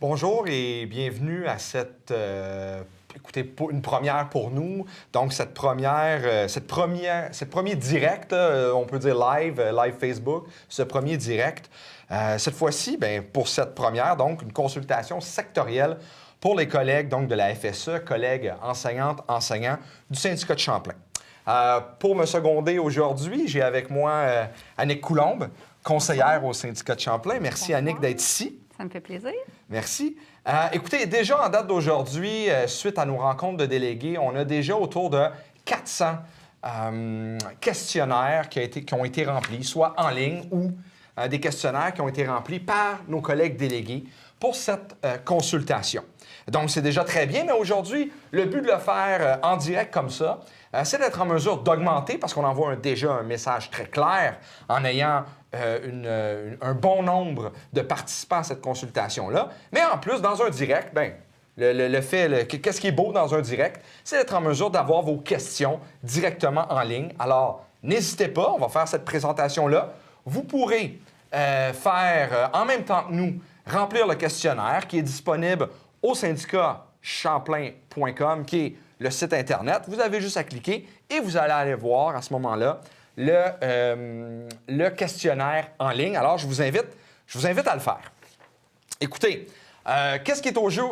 Bonjour et bienvenue à cette, écoutez, une première pour nous. Donc, cette premier direct, on peut dire live Facebook, ce premier direct. Cette fois-ci, bien, pour cette première, donc, une consultation sectorielle pour les collègues donc, de la FSE, collègues enseignantes, enseignants du syndicat de Champlain. Pour me seconder aujourd'hui, j'ai avec moi Annick Coulombe, conseillère au syndicat de Champlain. Merci, Bonsoir. Annick, d'être ici. Ça me fait plaisir. Merci. Écoutez, déjà en date d'aujourd'hui, suite à nos rencontres de délégués, on a déjà autour de 400 questionnaires qui ont été remplis, soit en ligne ou des questionnaires qui ont été remplis par nos collègues délégués pour cette consultation. Donc, c'est déjà très bien, mais aujourd'hui, le but de le faire en direct comme ça, c'est d'être en mesure d'augmenter, parce qu'on envoie déjà un message très clair en ayant un bon nombre de participants à cette consultation-là. Mais en plus, dans un direct, bien, qu'est-ce qui est beau dans un direct, c'est d'être en mesure d'avoir vos questions directement en ligne. Alors, n'hésitez pas, on va faire cette présentation-là. Vous pourrez faire, en même temps que nous, remplir le questionnaire qui est disponible au syndicat champlain.com, qui est le site Internet. Vous avez juste à cliquer et vous allez aller voir à ce moment-là le questionnaire en ligne. Alors, je vous invite à le faire. Écoutez, qu'est-ce qui est au jeu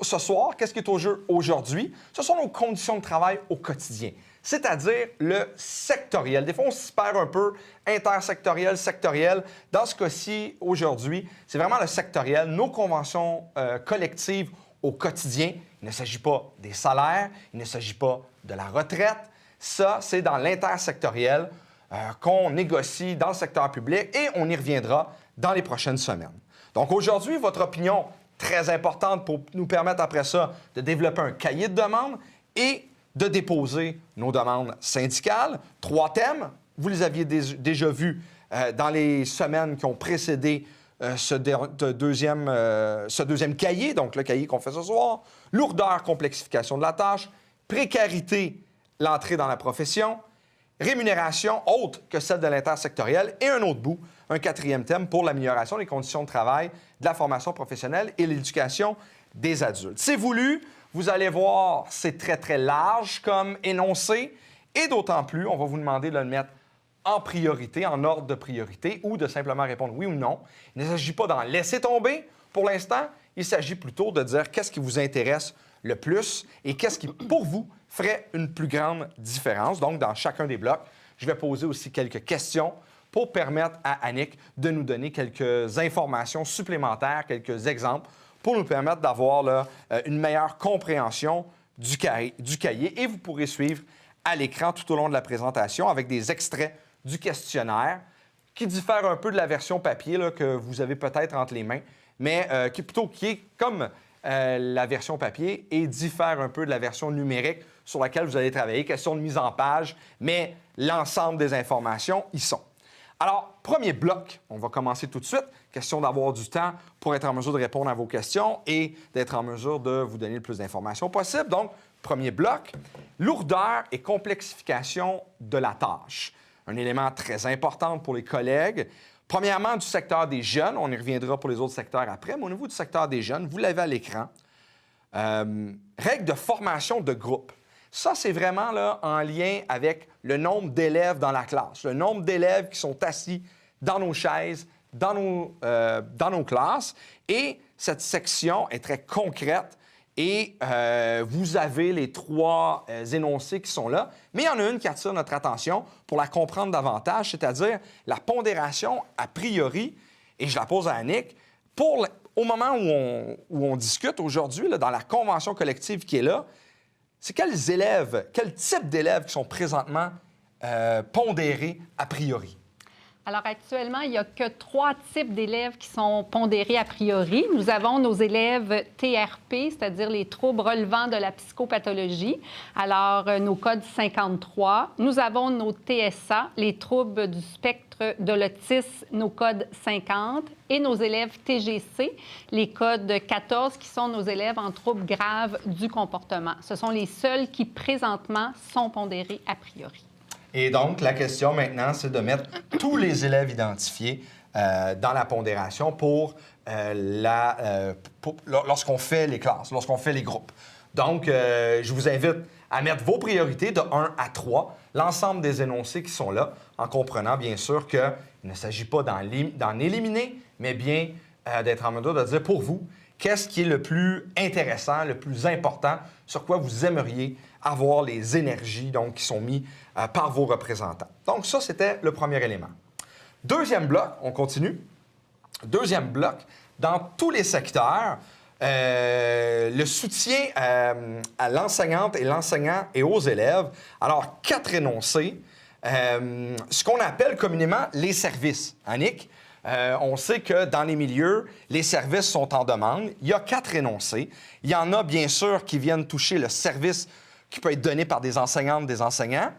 ce soir? Qu'est-ce qui est au jeu aujourd'hui? Ce sont nos conditions de travail au quotidien, c'est-à-dire le sectoriel. Des fois, on s'y perd un peu, intersectoriel, sectoriel. Dans ce cas-ci, aujourd'hui, c'est vraiment le sectoriel, nos conventions collectives au quotidien. Il ne s'agit pas des salaires, il ne s'agit pas de la retraite. Ça, c'est dans l'intersectoriel qu'on négocie dans le secteur public et on y reviendra dans les prochaines semaines. Donc aujourd'hui, votre opinion très importante pour nous permettre après ça de développer un cahier de demandes et de déposer nos demandes syndicales. 3 thèmes, vous les aviez déjà vus dans les semaines qui ont précédé ce deuxième cahier, donc le cahier qu'on fait ce soir. Lourdeur, complexification de la tâche, précarité, l'entrée dans la profession, rémunération autre que celle de l'intersectoriel et un autre bout, un 4e thème pour l'amélioration des conditions de travail, de la formation professionnelle et l'éducation des adultes. C'est voulu, vous allez voir, c'est très, très large comme énoncé et d'autant plus, on va vous demander de le mettre en priorité, en ordre de priorité ou de simplement répondre oui ou non. Il ne s'agit pas d'en laisser tomber pour l'instant, il s'agit plutôt de dire qu'est-ce qui vous intéresse le plus et qu'est-ce qui, pour vous, ferait une plus grande différence. Donc, dans chacun des blocs, je vais poser aussi quelques questions pour permettre à Annick de nous donner quelques informations supplémentaires, quelques exemples, pour nous permettre d'avoir une meilleure compréhension du cahier. Et vous pourrez suivre à l'écran tout au long de la présentation avec des extraits du questionnaire qui diffèrent un peu de la version papier là, que vous avez peut-être entre les mains, mais qui est comme la version papier et diffère un peu de la version numérique sur laquelle vous allez travailler. Question de mise en page, mais l'ensemble des informations y sont. Alors, premier bloc, on va commencer tout de suite. Question d'avoir du temps pour être en mesure de répondre à vos questions et d'être en mesure de vous donner le plus d'informations possible. Donc, premier bloc, lourdeur et complexification de la tâche. Un élément très important pour les collègues. Premièrement, du secteur des jeunes, on y reviendra pour les autres secteurs après, mais au niveau du secteur des jeunes, vous l'avez à l'écran. Règles de formation de groupe. Ça, c'est vraiment là, en lien avec le nombre d'élèves dans la classe, le nombre d'élèves qui sont assis dans nos chaises, dans nos classes. Et cette section est très concrète et vous avez les 3 énoncés qui sont là. Mais il y en a une qui attire notre attention pour la comprendre davantage, c'est-à-dire la pondération a priori, et je la pose à Annick, au moment où on discute aujourd'hui, dans la convention collective qui est là, c'est quel type d'élèves qui sont présentement pondérés a priori? Alors, actuellement, il n'y a que 3 types d'élèves qui sont pondérés a priori. Nous avons nos élèves TRP, c'est-à-dire les troubles relevant de la psychopathologie. Alors, nos codes 53. Nous avons nos TSA, les troubles du spectre de l'autisme, nos codes 50. Et nos élèves TGC, les codes 14, qui sont nos élèves en troubles graves du comportement. Ce sont les seuls qui, présentement, sont pondérés a priori. Et donc, la question maintenant, c'est de mettre tous les élèves identifiés dans la pondération lorsqu'on fait les classes, lorsqu'on fait les groupes. Donc, je vous invite à mettre vos priorités de 1 à 3, l'ensemble des énoncés qui sont là, en comprenant bien sûr qu'il ne s'agit pas d'en éliminer, mais bien d'être en mesure de dire pour vous, qu'est-ce qui est le plus intéressant, le plus important, sur quoi vous aimeriez avoir les énergies donc, qui sont mises par vos représentants. Donc ça, c'était le premier élément. Deuxième bloc, on continue. Deuxième bloc, dans tous les secteurs, le soutien à l'enseignante et l'enseignant et aux élèves. Alors, 4 énoncés. Ce qu'on appelle communément les services. Annick, on sait que dans les milieux, les services sont en demande. Il y a 4 énoncés. Il y en a, bien sûr, qui viennent toucher le service qui peut être donné par des enseignantes, des enseignants.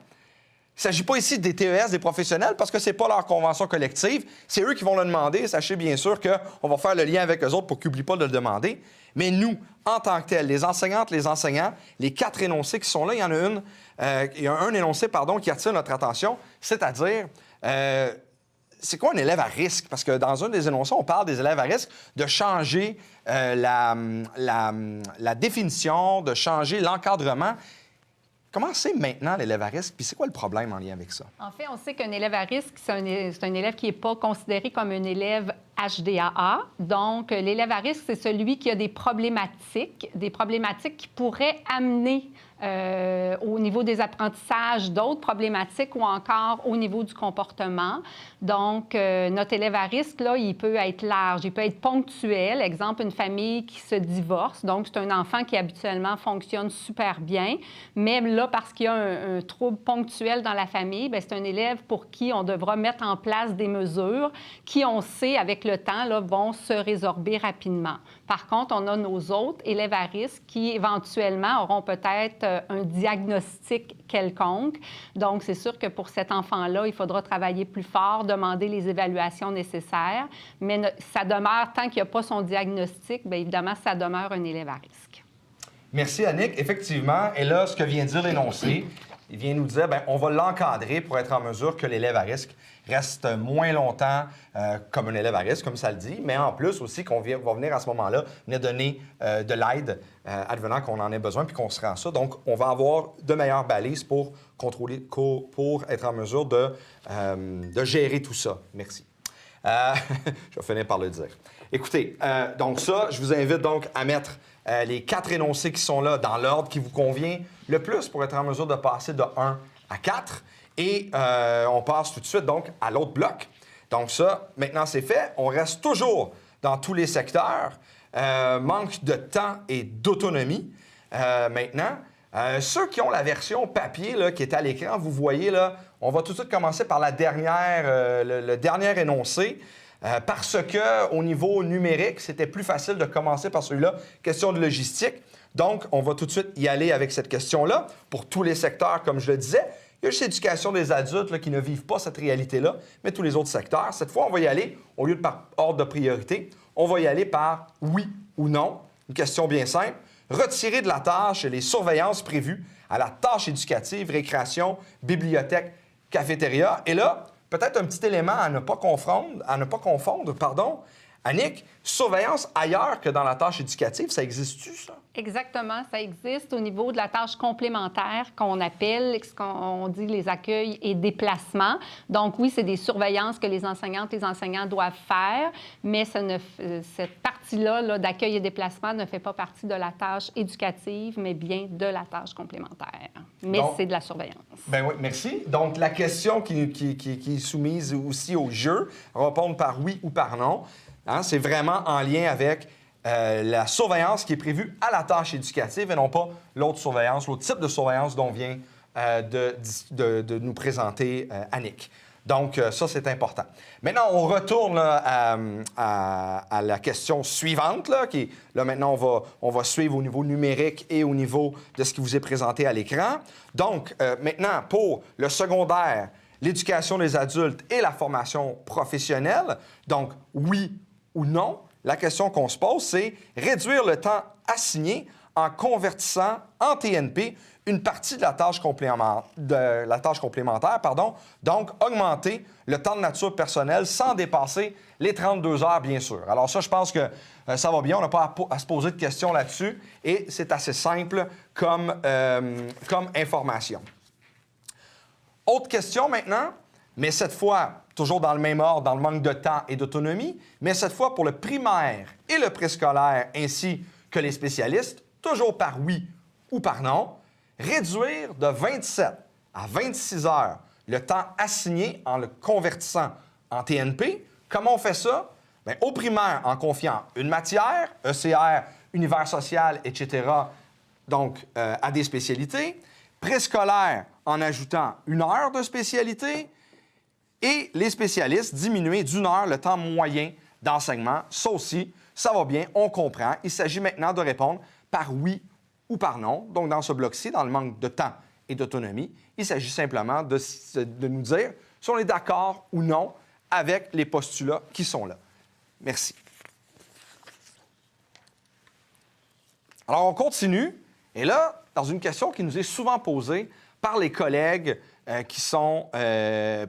Il ne s'agit pas ici des TES, des professionnels, parce que ce n'est pas leur convention collective. C'est eux qui vont le demander. Sachez bien sûr qu'on va faire le lien avec eux autres pour qu'ils n'oublient pas de le demander. Mais nous, en tant que tels, les enseignantes, les enseignants, les 4 énoncés qui sont là, il y en a un énoncé qui attire notre attention, c'est-à-dire, c'est quoi un élève à risque? Parce que dans un des énoncés, on parle des élèves à risque, de changer la définition, de changer l'encadrement. Comment c'est maintenant l'élève à risque? Puis c'est quoi le problème en lien avec ça? En fait, on sait qu'un élève à risque, c'est un élève qui n'est pas considéré comme un élève HDAA. Donc, l'élève à risque, c'est celui qui a des problématiques qui pourraient amener au niveau des apprentissages d'autres problématiques ou encore au niveau du comportement. Donc, notre élève à risque, là, il peut être large, il peut être ponctuel. Exemple, une famille qui se divorce. Donc, c'est un enfant qui habituellement fonctionne super bien. Mais là, parce qu'il y a un trouble ponctuel dans la famille, bien, c'est un élève pour qui on devra mettre en place des mesures qui, on sait, avec le temps, là, vont se résorber rapidement. Par contre, on a nos autres élèves à risque qui, éventuellement, auront peut-être un diagnostic quelconque. Donc, c'est sûr que pour cet enfant-là, il faudra travailler plus fort, demander les évaluations nécessaires. Mais ça demeure, tant qu'il n'y a pas son diagnostic, bien évidemment, ça demeure un élève à risque. Merci, Annick. Effectivement, et là, ce que vient de dire l'énoncé, il vient nous dire, bien, on va l'encadrer pour être en mesure que l'élève à risque reste moins longtemps comme un élève à risque, comme ça le dit, mais en plus aussi qu'on va venir à ce moment-là venir donner de l'aide advenant qu'on en ait besoin puis qu'on se rend ça. Donc, on va avoir de meilleures balises pour contrôler, pour être en mesure de gérer tout ça. Merci. Je vais finir par le dire. Écoutez, donc ça, je vous invite donc à mettre les 4 énoncés qui sont là dans l'ordre qui vous convient le plus pour être en mesure de passer de 1 à 4. Et on passe tout de suite donc à l'autre bloc. Donc ça, maintenant c'est fait. On reste toujours dans tous les secteurs. Manque de temps et d'autonomie. Maintenant, ceux qui ont la version papier là, qui est à l'écran, vous voyez là, on va tout de suite commencer par le dernier énoncé. Parce qu'au niveau numérique, c'était plus facile de commencer par celui-là. Question de logistique. Donc, on va tout de suite y aller avec cette question-là. Pour tous les secteurs, comme je le disais, il y a juste l'éducation des adultes là, qui ne vivent pas cette réalité-là, mais tous les autres secteurs. Cette fois, on va y aller, au lieu de par ordre de priorité, on va y aller par oui ou non. Une question bien simple. Retirer de la tâche les surveillances prévues à la tâche éducative, récréation, bibliothèque, cafétéria. Et là, peut-être un petit élément à ne pas confondre. Annick, surveillance ailleurs que dans la tâche éducative, ça existe-tu, ça? Exactement, ça existe au niveau de la tâche complémentaire qu'on appelle, ce qu'on dit les accueils et déplacements. Donc oui, c'est des surveillances que les enseignantes et les enseignants doivent faire, mais cette partie-là d'accueil et déplacement ne fait pas partie de la tâche éducative, mais bien de la tâche complémentaire. Mais c'est de la surveillance. Bien oui, merci. Donc la question qui est soumise aussi au jeu, répondre par oui ou par non, hein, c'est vraiment en lien avec la surveillance qui est prévue à la tâche éducative et non pas l'autre type de surveillance dont vient de nous présenter Annick. Donc, ça, c'est important. Maintenant, on retourne là, à la question suivante, là, qui est, là, maintenant, on va suivre au niveau numérique et au niveau de ce qui vous est présenté à l'écran. Donc, maintenant, pour le secondaire, l'éducation des adultes et la formation professionnelle, donc, oui ou non, la question qu'on se pose, c'est réduire le temps assigné en convertissant en TNP une partie de la tâche complémentaire, donc augmenter le temps de nature personnelle sans dépasser les 32 heures, bien sûr. Alors ça, je pense que ça va bien, on n'a pas à se poser de questions là-dessus et c'est assez simple comme information. Autre question maintenant, mais cette fois, toujours dans le même ordre, dans le manque de temps et d'autonomie, mais cette fois pour le primaire et le préscolaire ainsi que les spécialistes, toujours par oui ou par non, réduire de 27 à 26 heures le temps assigné en le convertissant en TNP. Comment on fait ça? Bien, au primaire, en confiant une matière, ECR, univers social, etc., donc à des spécialités. Préscolaire, en ajoutant 1 heure de spécialité. Et les spécialistes, diminuer d'1 heure le temps moyen d'enseignement. Ça aussi, ça va bien, on comprend. Il s'agit maintenant de répondre par oui ou par non. Donc, dans ce bloc-ci, dans le manque de temps et d'autonomie, il s'agit simplement de nous dire si on est d'accord ou non avec les postulats qui sont là. Merci. Alors, on continue. Et là, dans une question qui nous est souvent posée par les collègues qui sont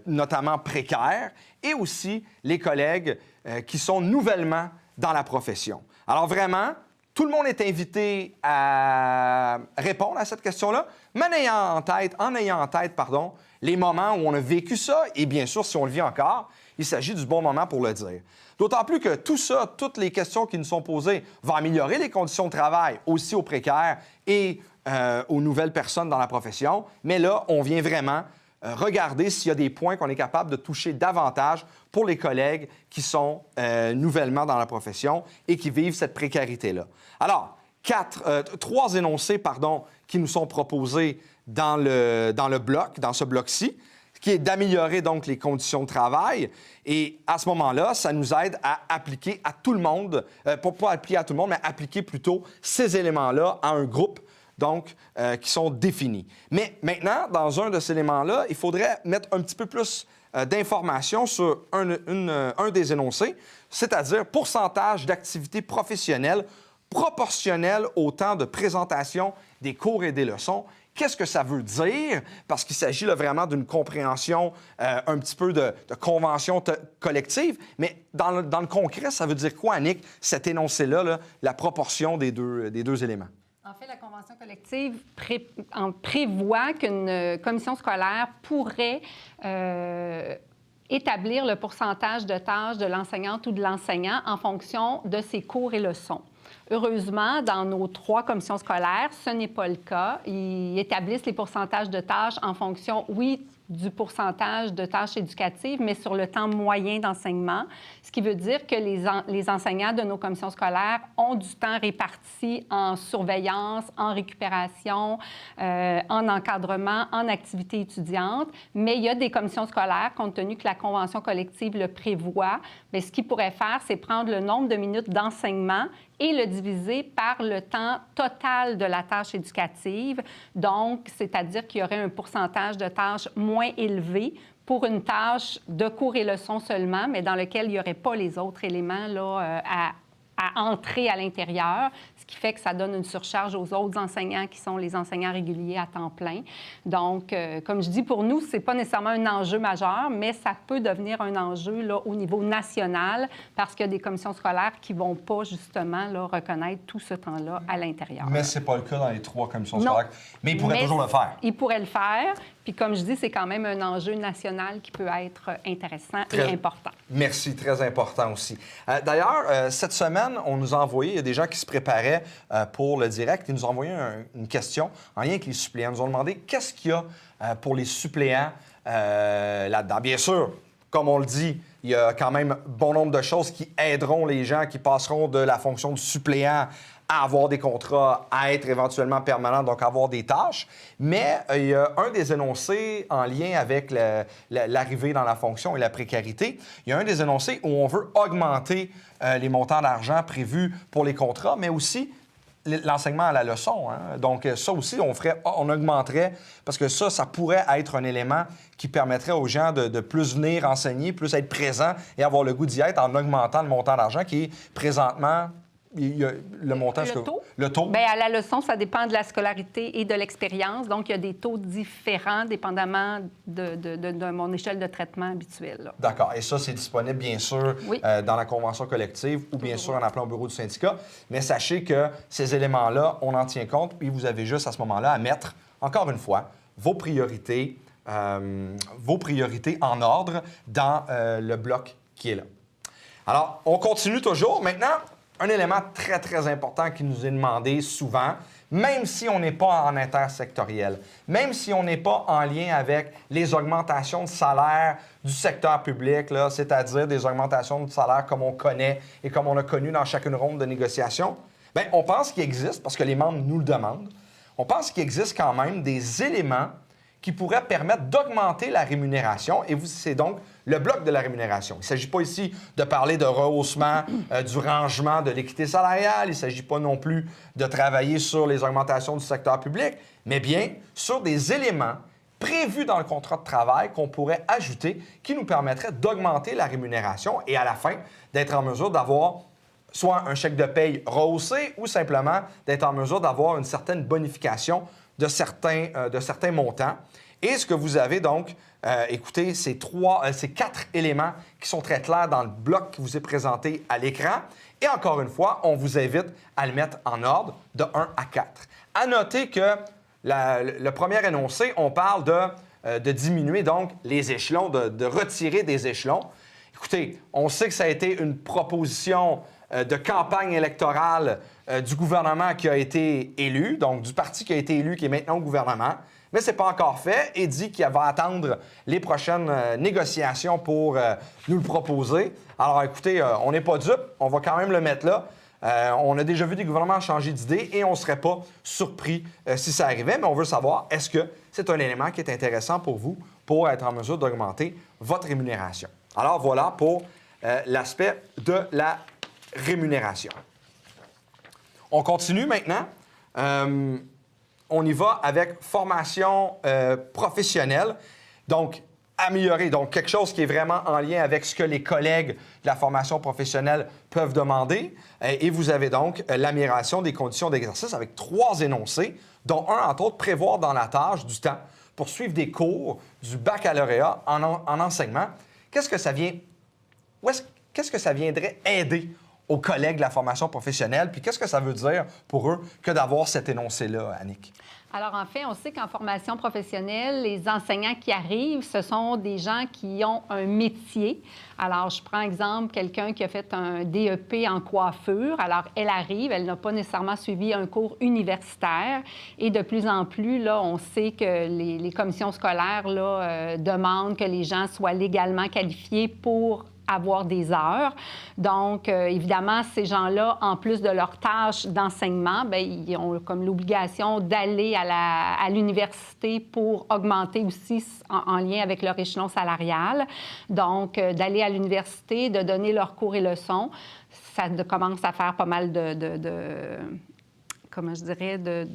notamment précaires et aussi les collègues qui sont nouvellement dans la profession. Alors, vraiment, tout le monde est invité à répondre à cette question-là, mais en ayant en tête, les moments où on a vécu ça, et bien sûr, si on le vit encore, il s'agit du bon moment pour le dire. D'autant plus que tout ça, toutes les questions qui nous sont posées, vont améliorer les conditions de travail aussi aux précaires et aux nouvelles personnes dans la profession. Mais là, on vient vraiment regarder s'il y a des points qu'on est capable de toucher davantage pour les collègues qui sont nouvellement dans la profession et qui vivent cette précarité-là. Alors, 3 énoncés, qui nous sont proposés dans ce bloc-ci, qui est d'améliorer donc les conditions de travail. Et à ce moment-là, ça nous aide à appliquer à tout le monde, pas appliquer à tout le monde, mais appliquer plutôt ces éléments-là à un groupe, donc, qui sont définis. Mais maintenant, dans un de ces éléments-là, il faudrait mettre un petit peu plus d'informations sur un des énoncés, c'est-à-dire pourcentage d'activité professionnelle proportionnel au temps de présentation des cours et des leçons. Qu'est-ce que ça veut dire? Parce qu'il s'agit là, vraiment d'une compréhension un petit peu de convention collective. Mais dans le concret, ça veut dire quoi, Annick, cet énoncé-là, là, la proportion des deux éléments? En fait, la convention collective prévoit qu'une commission scolaire pourrait établir le pourcentage de tâches de l'enseignante ou de l'enseignant en fonction de ses cours et leçons. Heureusement, dans nos 3 commissions scolaires, ce n'est pas le cas. Ils établissent les pourcentages de tâches en fonction, oui, du pourcentage de tâches éducatives, mais sur le temps moyen d'enseignement, ce qui veut dire que les enseignants de nos commissions scolaires ont du temps réparti en surveillance, en récupération, en encadrement, en activité étudiante, mais il y a des commissions scolaires, compte tenu que la convention collective le prévoit, bien, ce qu'ils pourraient faire, c'est prendre le nombre de minutes d'enseignement et le diviser par le temps total de la tâche éducative. Donc, c'est-à-dire qu'il y aurait un pourcentage de tâches moins élevé pour une tâche de cours et leçons seulement, mais dans lequel il n'y aurait pas les autres éléments là, à entrer à l'intérieur, ce qui fait que ça donne une surcharge aux autres enseignants qui sont les enseignants réguliers à temps plein. Donc, comme je dis, pour nous, ce n'est pas nécessairement un enjeu majeur, mais ça peut devenir un enjeu là, au niveau national parce qu'il y a des commissions scolaires qui ne vont pas, justement, là, reconnaître tout ce temps-là à l'intérieur. Mais ce n'est pas le cas dans les 3 commissions scolaires. Mais ils pourraient toujours le faire. Ils pourraient le faire. Puis, comme je dis, c'est quand même un enjeu national qui peut être intéressant et important. Merci, très important aussi. D'ailleurs, cette semaine, on nous a envoyé, il y a des gens qui se préparaient pour le direct, ils nous ont envoyé une question en lien avec les suppléants. Ils nous ont demandé qu'est-ce qu'il y a pour les suppléants là-dedans. Bien sûr, comme on le dit, il y a quand même bon nombre de choses qui aideront les gens qui passeront de la fonction de suppléant à avoir des contrats, à être éventuellement permanents, donc avoir des tâches. Mais il y a un des énoncés en lien avec l'arrivée dans la fonction et la précarité. Il y a un des énoncés où on veut augmenter les montants d'argent prévus pour les contrats, mais aussi l'enseignement à la leçon. Hein? Donc, ça aussi, on augmenterait, parce que ça pourrait être un élément qui permettrait aux gens de plus venir enseigner, plus être présents et avoir le goût d'y être en augmentant le montant d'argent qui est présentement il y a le montant... Le taux? Le taux? Bien, à la leçon, ça dépend de la scolarité et de l'expérience. Donc, il y a des taux différents dépendamment de mon échelle de traitement habituelle. Là. D'accord. Et ça, c'est disponible, bien sûr, Oui. dans la convention collective ou bien sûr en appelant au bureau du syndicat. Mais sachez que ces éléments-là, on en tient compte, puis vous avez juste à ce moment-là à mettre, encore une fois, vos priorités en ordre dans le bloc qui est là. Alors, on continue toujours. Maintenant, un élément très, très important qui nous est demandé souvent, même si on n'est pas en intersectoriel, même si on n'est pas en lien avec les augmentations de salaire du secteur public, là, c'est-à-dire des augmentations de salaire comme on connaît et comme on a connu dans chacune ronde de négociation, bien, on pense qu'il existe, parce que les membres nous le demandent, on pense qu'il existe quand même des éléments qui pourraient permettre d'augmenter la rémunération, et c'est donc le bloc de la rémunération. Il ne s'agit pas ici de parler de rehaussement du rangement de l'équité salariale, il ne s'agit pas non plus de travailler sur les augmentations du secteur public, mais bien sur des éléments prévus dans le contrat de travail qu'on pourrait ajouter qui nous permettraient d'augmenter la rémunération et à la fin d'être en mesure d'avoir soit un chèque de paye rehaussé ou simplement d'être en mesure d'avoir une certaine bonification de certains montants. Et ce que vous avez donc, écoutez, ces 4 éléments qui sont très clairs dans le bloc qui vous est présenté à l'écran. Et encore une fois, on vous invite à le mettre en ordre de 1 à 4. À noter que le premier énoncé, on parle de diminuer donc les échelons, de retirer des échelons. Écoutez, on sait que ça a été une proposition de campagne électorale du gouvernement qui a été élu, donc du parti qui a été élu, qui est maintenant au gouvernement, mais ce n'est pas encore fait et dit qu'il va attendre les prochaines négociations pour nous le proposer. Alors écoutez, on n'est pas dupes, on va quand même le mettre là. On a déjà vu des gouvernements changer d'idée et on ne serait pas surpris si ça arrivait, mais on veut savoir, est-ce que c'est un élément qui est intéressant pour vous pour être en mesure d'augmenter votre rémunération? Alors voilà pour l'aspect de la rémunération. On continue maintenant. On y va avec formation professionnelle. Donc, améliorer. Donc, quelque chose qui est vraiment en lien avec ce que les collègues de la formation professionnelle peuvent demander. Et vous avez donc l'amélioration des conditions d'exercice avec 3 énoncés, dont un, entre autres, prévoir dans la tâche du temps pour suivre des cours du baccalauréat en enseignement. Qu'est-ce que ça viendrait aider aux collègues de la formation professionnelle? Puis qu'est-ce que ça veut dire pour eux que d'avoir cet énoncé-là, Annick? Alors, en fait, on sait qu'en formation professionnelle, les enseignants qui arrivent, ce sont des gens qui ont un métier. Alors, je prends exemple quelqu'un qui a fait un DEP en coiffure. Alors, elle arrive, elle n'a pas nécessairement suivi un cours universitaire. Et de plus en plus, là, on sait que les commissions scolaires là, demandent que les gens soient légalement qualifiés pour avoir des heures. Donc, évidemment, ces gens-là, en plus de leur tâche d'enseignement, bien, ils ont comme l'obligation d'aller à l'université pour augmenter aussi en lien avec leur échelon salarial. Donc, d'aller à l'université, de donner leurs cours et leçons, ça commence à faire pas mal comment je dirais, de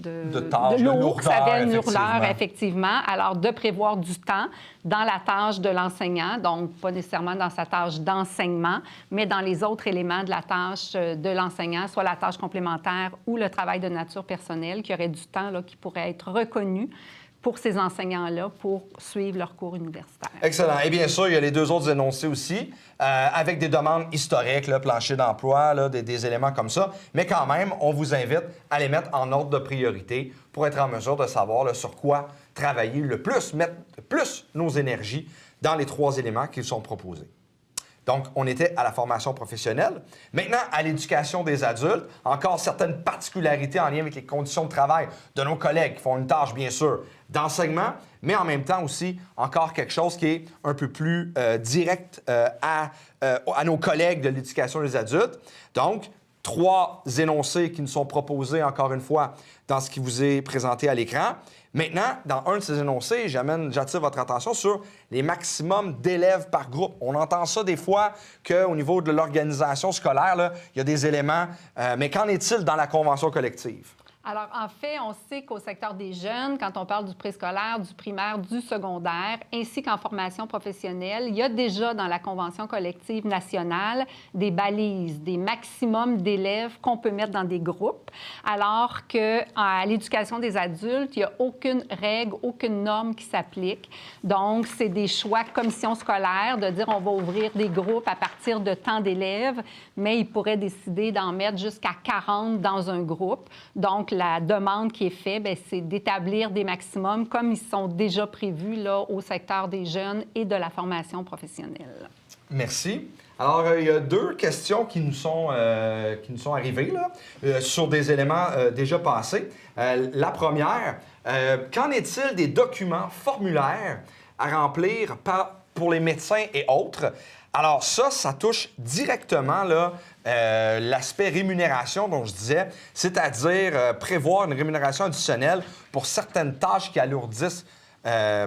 lourd, ça avait une lourdeur, effectivement. Alors, de prévoir du temps dans la tâche de l'enseignant, donc pas nécessairement dans sa tâche d'enseignement, mais dans les autres éléments de la tâche de l'enseignant, soit la tâche complémentaire ou le travail de nature personnelle, qui aurait du temps là, qui pourrait être reconnu pour ces enseignants-là pour suivre leur cours universitaire. Excellent. Et bien sûr, il y a les 2 autres énoncés aussi, avec des demandes historiques, là, plancher d'emploi, là, des éléments comme ça. Mais quand même, on vous invite à les mettre en ordre de priorité pour être en mesure de savoir là, sur quoi travailler le plus, mettre plus nos énergies dans les 3 éléments qui sont proposés. Donc, on était à la formation professionnelle. Maintenant, à l'éducation des adultes, encore certaines particularités en lien avec les conditions de travail de nos collègues qui font une tâche, bien sûr, d'enseignement, mais en même temps aussi, encore quelque chose qui est un peu plus direct à nos collègues de l'éducation des adultes. Donc, 3 énoncés qui nous sont proposés, encore une fois, dans ce qui vous est présenté à l'écran. Maintenant, dans un de ces énoncés, j'attire votre attention sur les maximums d'élèves par groupe. On entend ça des fois qu'au niveau de l'organisation scolaire, là, il y a des éléments, mais qu'en est-il dans la convention collective? Alors, en fait, on sait qu'au secteur des jeunes, quand on parle du préscolaire, du primaire, du secondaire, ainsi qu'en formation professionnelle, il y a déjà dans la Convention collective nationale des balises, des maximums d'élèves qu'on peut mettre dans des groupes, alors qu'à l'éducation des adultes, il n'y a aucune règle, aucune norme qui s'applique. Donc, c'est des choix commission scolaire de dire on va ouvrir des groupes à partir de tant d'élèves, mais ils pourraient décider d'en mettre jusqu'à 40 dans un groupe. Donc, la demande qui est faite, c'est d'établir des maximums comme ils sont déjà prévus là, au secteur des jeunes et de la formation professionnelle. Merci. Alors, il y a 2 questions qui nous sont arrivées là, sur des éléments déjà passés. La première, qu'en est-il des documents formulaires à remplir pour les médecins et autres? Alors ça touche directement là, l'aspect rémunération dont je disais, c'est-à-dire prévoir une rémunération additionnelle pour certaines tâches qui alourdissent,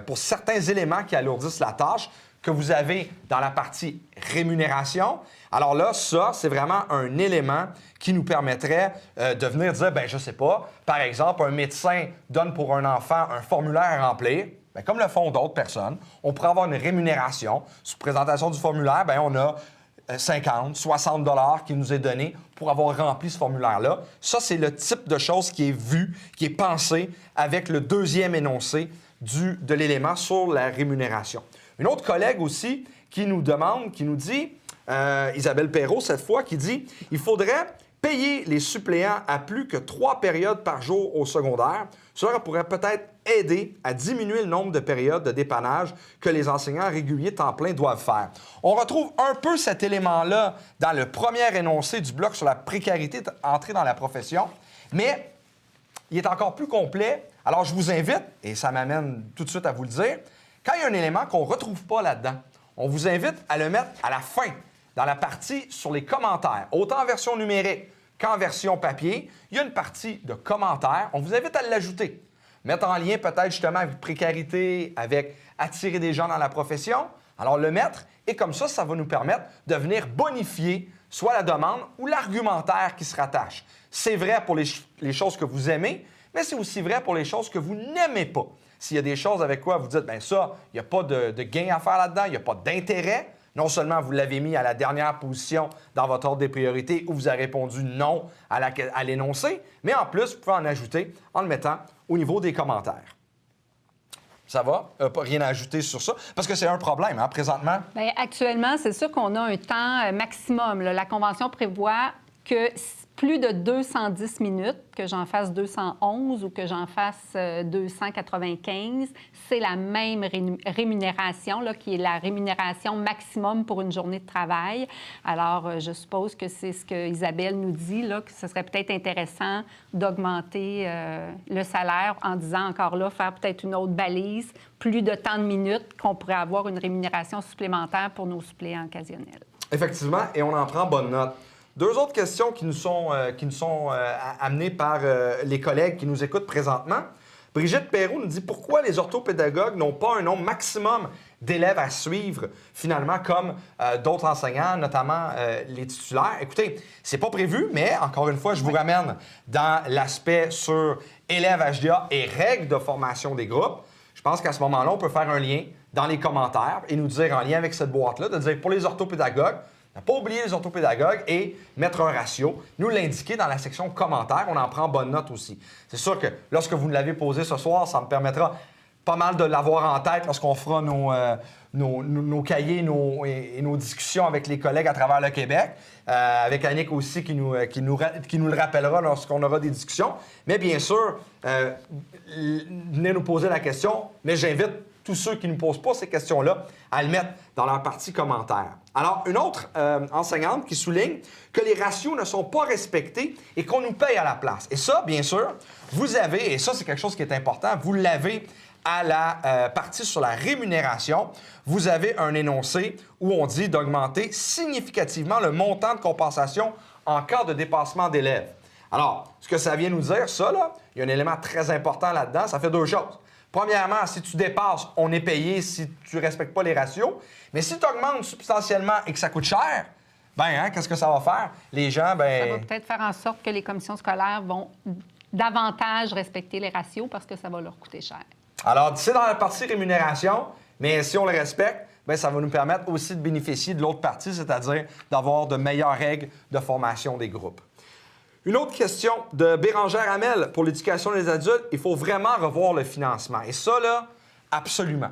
pour certains éléments qui alourdissent la tâche que vous avez dans la partie rémunération. Alors là, ça, c'est vraiment un élément qui nous permettrait de venir dire, bien, je sais pas, par exemple, un médecin donne pour un enfant un formulaire à remplir. Bien, comme le font d'autres personnes, on pourrait avoir une rémunération. Sous présentation du formulaire, bien, on a 50, 60 $ qui nous est donné pour avoir rempli ce formulaire-là. Ça, c'est le type de chose qui est vu, qui est pensé avec le 2e énoncé de l'élément sur la rémunération. Une autre collègue aussi qui nous demande, qui nous dit, Isabelle Perrault cette fois, qui dit « Il faudrait payer les suppléants à plus que 3 périodes par jour au secondaire. Cela pourrait peut-être aider à diminuer le nombre de périodes de dépannage que les enseignants réguliers temps plein doivent faire. » On retrouve un peu cet élément-là dans le premier énoncé du bloc sur la précarité entrée dans la profession, mais il est encore plus complet. Alors, je vous invite, et ça m'amène tout de suite à vous le dire, quand il y a un élément qu'on ne retrouve pas là-dedans, on vous invite à le mettre à la fin, dans la partie sur les commentaires, autant en version numérique qu'en version papier. Il y a une partie de commentaires. On vous invite à l'ajouter. Mettre en lien peut-être justement avec précarité, avec attirer des gens dans la profession. Alors le mettre, et comme ça va nous permettre de venir bonifier soit la demande ou l'argumentaire qui se rattache. C'est vrai pour les choses que vous aimez, mais c'est aussi vrai pour les choses que vous n'aimez pas. S'il y a des choses avec quoi vous dites, bien ça, il n'y a pas de gain à faire là-dedans, il n'y a pas d'intérêt. Non seulement vous l'avez mis à la dernière position dans votre ordre des priorités où vous avez répondu non à l'énoncé, mais en plus, vous pouvez en ajouter en le mettant au niveau des commentaires. Ça va? Pas rien à ajouter sur ça? Parce que c'est un problème, hein, présentement. Bien, actuellement, c'est sûr qu'on a un temps maximum. Là. La Convention prévoit que plus de 210 minutes, que j'en fasse 211 ou que j'en fasse 295, c'est la même rémunération, là, qui est la rémunération maximum pour une journée de travail. Alors, je suppose que c'est ce que Isabelle nous dit, là, que ce serait peut-être intéressant d'augmenter le salaire en disant encore là, faire peut-être une autre balise, plus de temps de minutes, qu'on pourrait avoir une rémunération supplémentaire pour nos suppléants occasionnels. Effectivement, et on en prend bonne note. 2 autres questions qui nous sont amenées par les collègues qui nous écoutent présentement. Brigitte Perrault nous dit pourquoi les orthopédagogues n'ont pas un nombre maximum d'élèves à suivre, finalement, comme d'autres enseignants, notamment les titulaires. Écoutez, c'est pas prévu, mais encore une fois, je vous ramène dans l'aspect sur élèves HDA et règles de formation des groupes. Je pense qu'à ce moment-là, on peut faire un lien dans les commentaires et nous dire, en lien avec cette boîte-là, de dire pour les orthopédagogues, ne pas oublier les orthopédagogues et mettre un ratio. Nous l'indiquer dans la section commentaires, on en prend bonne note aussi. C'est sûr que lorsque vous me l'avez posé ce soir, ça me permettra pas mal de l'avoir en tête lorsqu'on fera nos cahiers et nos discussions avec les collègues à travers le Québec. Avec Annick aussi qui nous le rappellera lorsqu'on aura des discussions. Mais bien sûr, venez nous poser la question, mais j'invite tous ceux qui ne posent pas ces questions-là à le mettre dans leur partie commentaire. Alors, une autre enseignante qui souligne que les ratios ne sont pas respectés et qu'on nous paye à la place. Et ça, bien sûr, vous avez, et ça c'est quelque chose qui est important, vous l'avez à la partie sur la rémunération, vous avez un énoncé où on dit d'augmenter significativement le montant de compensation en cas de dépassement d'élèves. Alors, ce que ça vient nous dire, ça, là, il y a un élément très important là-dedans, ça fait 2 choses. Premièrement, si tu dépasses, on est payé si tu ne respectes pas les ratios. Mais si tu augmentes substantiellement et que ça coûte cher, bien, qu'est-ce que ça va faire? Les gens, bien... Ça va peut-être faire en sorte que les commissions scolaires vont davantage respecter les ratios parce que ça va leur coûter cher. Alors, c'est dans la partie rémunération, mais si on le respecte, bien, ça va nous permettre aussi de bénéficier de l'autre partie, c'est-à-dire d'avoir de meilleures règles de formation des groupes. Une autre question de Bérangère Hamel pour l'éducation des adultes, il faut vraiment revoir le financement. Et ça, là, absolument.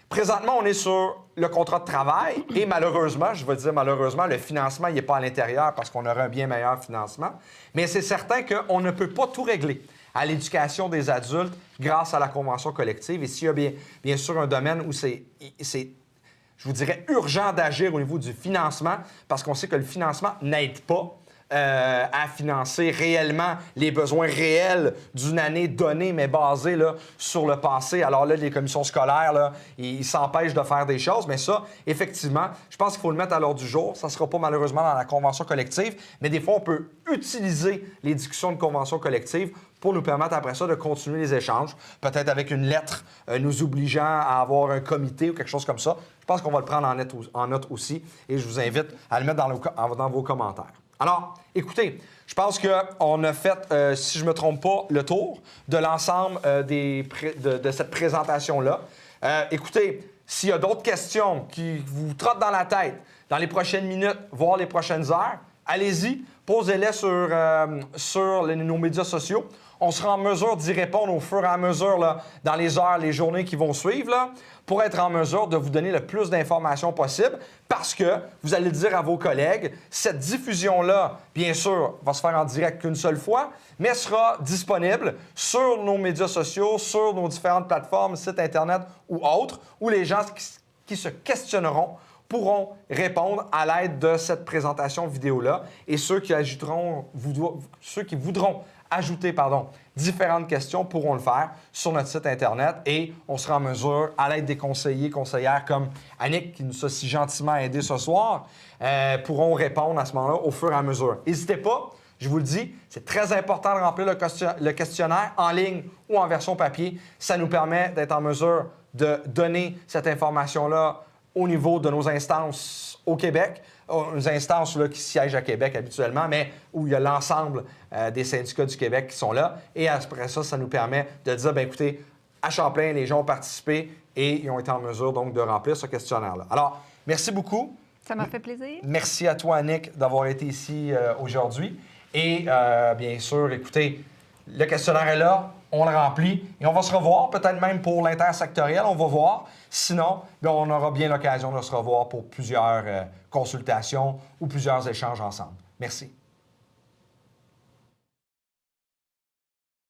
Présentement, on est sur le contrat de travail et malheureusement, je vais dire malheureusement, le financement n'est pas à l'intérieur parce qu'on aurait un bien meilleur financement. Mais c'est certain qu'on ne peut pas tout régler à l'éducation des adultes grâce à la convention collective. Et s'il y a bien sûr un domaine où c'est, je vous dirais, urgent d'agir au niveau du financement, parce qu'on sait que le financement n'aide pas à financer réellement les besoins réels d'une année donnée, mais basée là, sur le passé. Alors là, les commissions scolaires, là, ils s'empêchent de faire des choses, mais ça, effectivement, je pense qu'il faut le mettre à l'ordre du jour. Ça ne sera pas malheureusement dans la convention collective, mais des fois, on peut utiliser les discussions de convention collective pour nous permettre après ça de continuer les échanges, peut-être avec une lettre nous obligeant à avoir un comité ou quelque chose comme ça. Je pense qu'on va le prendre en note aussi et je vous invite à le mettre dans vos commentaires. Alors, écoutez, je pense qu'on a fait, si je ne me trompe pas, le tour de l'ensemble de cette présentation-là. Écoutez, s'il y a d'autres questions qui vous trottent dans la tête dans les prochaines minutes, voire les prochaines heures, allez-y, posez-les sur nos médias sociaux. On sera en mesure d'y répondre au fur et à mesure là, dans les heures, les journées qui vont suivre là, pour être en mesure de vous donner le plus d'informations possible parce que vous allez dire à vos collègues, cette diffusion-là, bien sûr, va se faire en direct qu'une seule fois, mais sera disponible sur nos médias sociaux, sur nos différentes plateformes, sites Internet ou autres, où les gens qui se questionneront pourront répondre à l'aide de cette présentation vidéo-là et ceux qui voudront ajouter différentes questions pourront le faire sur notre site Internet et on sera en mesure, à l'aide des conseillers, conseillères comme Annick, qui nous a si gentiment aidés ce soir, pourront répondre à ce moment-là au fur et à mesure. N'hésitez pas, je vous le dis, c'est très important de remplir le questionnaire en ligne ou en version papier. Ça nous permet d'être en mesure de donner cette information-là au niveau de nos instances au Québec, nos instances là, qui siègent à Québec habituellement, mais où il y a l'ensemble des syndicats du Québec qui sont là. Et après ça, ça nous permet de dire, bien écoutez, à Champlain, les gens ont participé et ils ont été en mesure donc de remplir ce questionnaire-là. Alors, merci beaucoup. Ça m'a fait plaisir. Merci à toi, Annick, d'avoir été ici aujourd'hui. Et bien sûr, écoutez, le questionnaire est là, on le remplit et on va se revoir, peut-être même pour l'intersectoriel, on va voir. Sinon, bien, on aura bien l'occasion de se revoir pour plusieurs consultations ou plusieurs échanges ensemble. Merci.